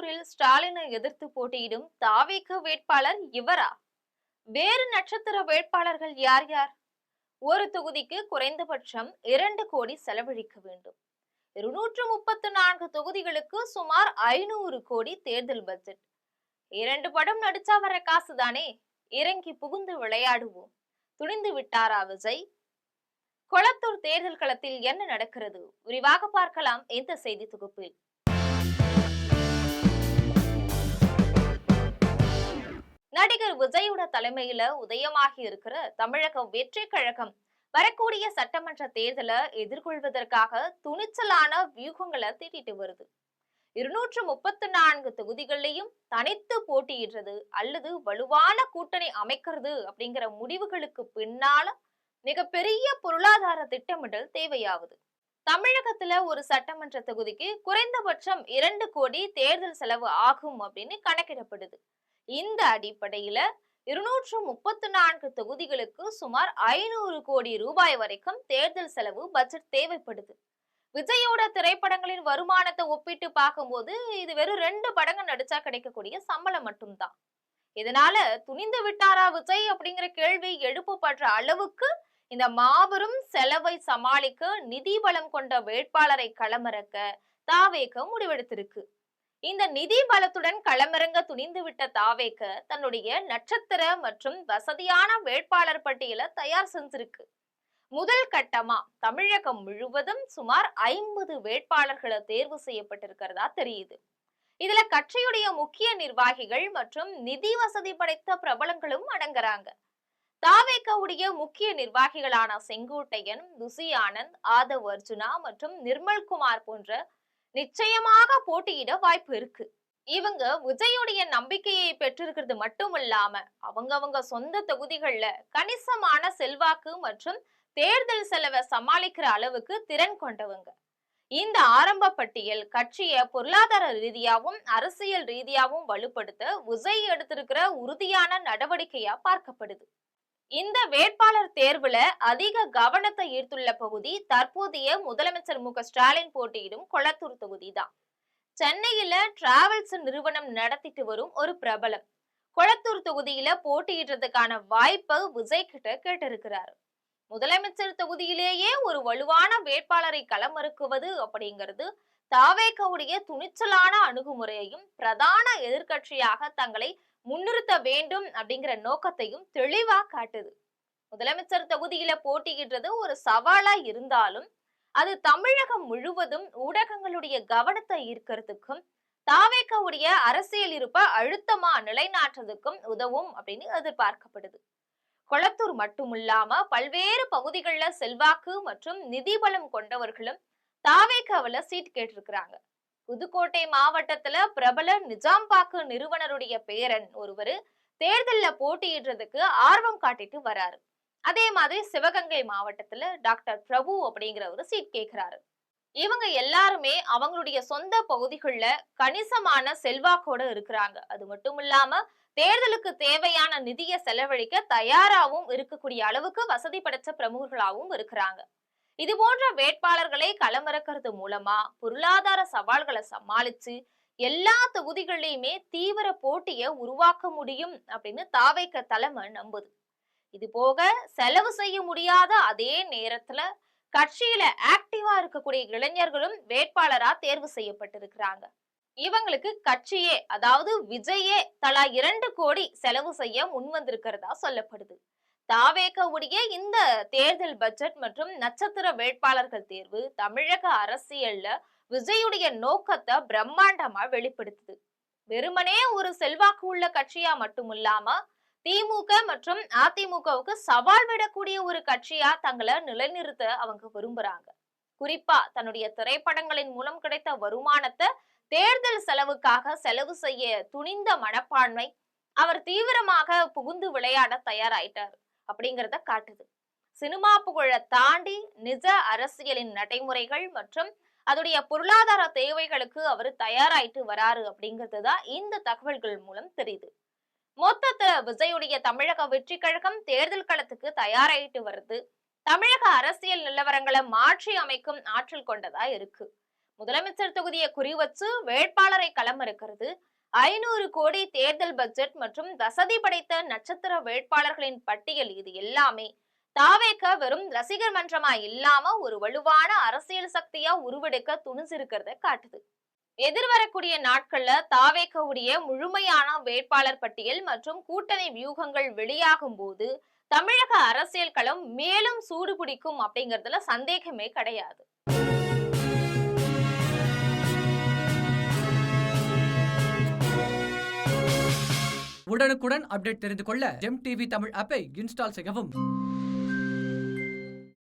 கொளத்தூரில் ஸ்டாலினை எதிர்த்து போட்டியிடும் தாவேக வேட்பாளர் இவரா? வேறு நட்சத்திர வேட்பாளர்கள் யார் யார்? ஒரு தொகுதிக்கு குறைந்தபட்சம் 2 கோடி செலவழிக்க வேண்டும். 234 தொகுதிகளுக்கு சுமார் 500 கோடி தேர்தல் பட்ஜெட். 2 படம் நடிச்சா வர காசுதானே. இறங்கி புகுந்து விளையாடுவோம். துணிந்து விட்டாரா விஜய்? கொளத்தூர் தேர்தல் களத்தில் என்ன நடக்கிறது? விரிவாக பார்க்கலாம் இந்த செய்தி தொகுப்பில். நடிகர் விஜயோட தலைமையில உதயமாகி இருக்கிற தமிழக வெற்றி கழகம் வரக்கூடிய சட்டமன்ற தேர்தலை எதிர்கொள்வதற்காக துணிச்சலான வியூகங்களை தீட்டிட்டு வருது. 234 தொகுதிகளையும் தனித்து போட்டியிடுறது அல்லது வலுவான கூட்டணி அமைக்கிறது அப்படிங்கிற முடிவுகளுக்கு பின்னால மிகப்பெரிய பொருளாதார திட்டமிடல் தேவையாவது. தமிழகத்துல ஒரு சட்டமன்ற தொகுதிக்கு குறைந்தபட்சம் 2 கோடி தேர்தல் செலவு ஆகும் அப்படின்னு கணக்கிடப்படுது. இந்த அடிப்படையில 234 தொகுதிகளுக்கு சுமார் 500 கோடி ரூபாய் வரைக்கும் தேர்தல் செலவு பட்ஜெட் தேவைப்படுது. விஜயோட திரைப்படங்களின் வருமானத்தை ஒப்பிட்டு பார்க்கும்போது இது வெறும் 2 படங்கள் நடிச்சா கிடைக்கக்கூடிய சம்பளம் மட்டும்தான். இதனால துணிந்து விட்டாரா விஜய் அப்படிங்கிற கேள்வி எழுப்பப்படுற அளவுக்கு இந்த மாபெரும் செலவை சமாளிக்க நிதி பலம் கொண்ட வேட்பாளரை களமிறக்க தாவேக முடிவெடுத்திருக்கு. இந்த நிதி பலத்துடன் களமிறங்க துணிந்துவிட்ட தாவேக தன்னுடைய நட்சத்திர மற்றும் வசதியான வேட்பாளர் பட்டியலை தயார் செஞ்சிருக்கு. முதல் கட்டமா தமிழகம் முழுவதும் சுமார் 50 வேட்பாளர்களை தேர்வு செய்யப்பட்டிருக்கிறதா தெரியுது. இதுல கட்சியுடைய முக்கிய நிர்வாகிகள் மற்றும் நிதி வசதி படைத்த பிரபலங்களும் அடங்குறாங்க. தாவேகவுடைய முக்கிய நிர்வாகிகளான செங்கோட்டையன், துசி ஆனந்த், ஆதவ் அர்ஜுனா மற்றும் நிர்மல்குமார் போன்ற நிச்சயமாக போட்டியிட வாய்ப்பு இருக்கு. இவங்க விஜயுடைய நம்பிக்கையை பெற்றிருக்கிறது மட்டும் இல்லாம அவங்க சொந்த தொகுதிகள்ல கணிசமான செல்வாக்கு மற்றும் தேர்தல் செலவை சமாளிக்கிற அளவுக்கு திறன் கொண்டவங்க. இந்த ஆரம்ப பட்டியல் கட்சியை பொருளாதார ரீதியாகவும் அரசியல் ரீதியாகவும் வலுப்படுத்த விஜய் எடுத்திருக்கிற உறுதியான நடவடிக்கையா பார்க்கப்படுது. இந்த வேட்பாளர் தேர்வுல அதிக கவனத்தை ஈர்த்துள்ள பகுதி தற்போதைய முதலமைச்சர் மு க ஸ்டாலின் போட்டியிடும் கொளத்தூர் தொகுதி தான். சென்னையில டிராவல்ஸ் நிறுவனம் நடத்திட்டு வரும் ஒரு பிரபலம் கொளத்தூர் தொகுதியில போட்டியிடுறதுக்கான வாய்ப்பை விஜய் கிட்ட கேட்டிருக்கிறாரு. முதலமைச்சர் தொகுதியிலேயே ஒரு வலுவான வேட்பாளரை களமிறக்குவது அப்படிங்கிறது தாவேகவுடைய துணிச்சலான அணுகுமுறையையும் பிரதான எதிர்கட்சியாக தங்களை முன்னிறுத்த வேண்டும் அப்படிங்கிற நோக்கத்தையும் தெளிவா காட்டுது. முதலமைச்சர் தொகுதியில போட்டியிடுறது ஒரு சவாலா இருந்தாலும் அது தமிழகம் முழுவதும் ஊடகங்களுடைய கவனத்தை ஈர்க்கிறதுக்கும் தாவேகவுடைய அரசியல் இருப்ப அழுத்தமா நிலைநாட்டுறதுக்கும் உதவும் அப்படின்னு எதிர்பார்க்கப்படுது. கொளத்தூர் மட்டுமில்லாம பல்வேறு பகுதிகளில் செல்வாக்கு மற்றும் நிதி பலம் கொண்டவர்களும் தாவேகவுல சீட் கேட்டிருக்கிறாங்க. புதுக்கோட்டை மாவட்டத்துல பிரபல நிஜாம்பாக்கு நிறுவனருடைய பேரன் ஒருவரு தேர்தல்ல போட்டியிடுறதுக்கு ஆர்வம் காட்டிட்டு வராரு. அதே மாதிரி சிவகங்கை மாவட்டத்துல டாக்டர் பிரபு அப்படிங்கிற ஒரு சீட் கேட்கிறாரு. இவங்க எல்லாருமே அவங்களுடைய சொந்த பகுதிகள்ல கணிசமான செல்வாக்கோட இருக்கிறாங்க. அது மட்டும் இல்லாம தேர்தலுக்கு தேவையான நிதியை செலவழிக்க தயாராகவும் இருக்கக்கூடிய அளவுக்கு வசதி படைச்ச பிரமுகர்களாகவும் இருக்கிறாங்க. இது போன்ற வேட்பாளர்களை களமிறக்கிறது மூலமா பொருளாதார சவால்களை சமாளிச்சு எல்லா தொகுதிகளிலுமே தீவிர போட்டியை உருவாக்க முடியும் அப்படின்னு தாவேக தலைமை நம்புது. இது போக செலவு செய்ய முடியாத அதே நேரத்துல கட்சியில ஆக்டிவா இருக்கக்கூடிய இளைஞர்களும் வேட்பாளரா தேர்வு செய்யப்பட்டிருக்கிறாங்க. இவங்களுக்கு கட்சியே அதாவது விஜயே தலா 2 கோடி செலவு செய்ய முன்வந்திருக்கிறதா சொல்லப்படுது. தாவேகவுடைய இந்த தேர்தல் பட்ஜெட் மற்றும் நட்சத்திர வேட்பாளர்கள் தேர்வு தமிழக அரசியல்ல விஜயுடைய நோக்கத்தை பிரம்மாண்டமா வெளிப்படுத்துது. வெறுமனே ஒரு செல்வாக்கு உள்ள கட்சியா மட்டுமில்லாம திமுக மற்றும் அதிமுகவுக்கு சவால் விடக்கூடிய ஒரு கட்சியா தங்களை நிலைநிறுத்த அவங்க விரும்புறாங்க. குறிப்பா தன்னுடைய திரைப்படங்களின் மூலம் கிடைத்த வருமானத்தை தேர்தல் செலவுக்காக செலவு செய்ய துணிந்த மனப்பான்மை அவர் தீவிரமாக புகுந்து விளையாட தயாராயிட்டார் அப்படிங்கிறத காட்டுது. சினிமா புகழ தாண்டி நிஜ அரசியலின் நடைமுறைகள் மற்றும் அதோடைய பொருளாதார தேவைகளுக்கு அவர் தயாராயிட்டு வராரு அப்படிங்கிறதுதான் இந்த தகவல்கள் மூலம் தெரியுது. மொத்தத்துல விஜயுடைய தமிழக வெற்றி கழகம் தேர்தல் களத்துக்கு தயாராயிட்டு வருது. தமிழக அரசியல் நிலவரங்களை மாற்றி அமைக்கும் ஆற்றல் கொண்டதா இருக்கு. முதலமைச்சர் தொகுதியை குறிவச்சு வேட்பாளரை களமிறக்கிறது, 500 கோடி தேர்தல் பட்ஜெட் மற்றும் வசதி படைத்த நட்சத்திர வேட்பாளர்களின் பட்டியல், இது எல்லாமே தாவேக வெறும் ரசிகர் மன்றமா இல்லாம ஒரு வலுவான அரசியல் சக்தியா உருவெடுக்க துணிஞ்சிருக்கிறத காட்டுது. எதிர்வரக்கூடிய நாட்கள்ல தாவேகவுடைய முழுமையான வேட்பாளர் பட்டியல் மற்றும் கூட்டணி வியூகங்கள் வெளியாகும் போது தமிழக அரசியல் களம் மேலும் சூடு பிடிக்கும் அப்படிங்கறதுல சந்தேகமே கிடையாது. உடனுக்குடன் அப்டேட் தெரிந்து கொள்ள ஜெம் டிவி தமிழ் ஆப்பை இன்ஸ்டால் செய்யவும்.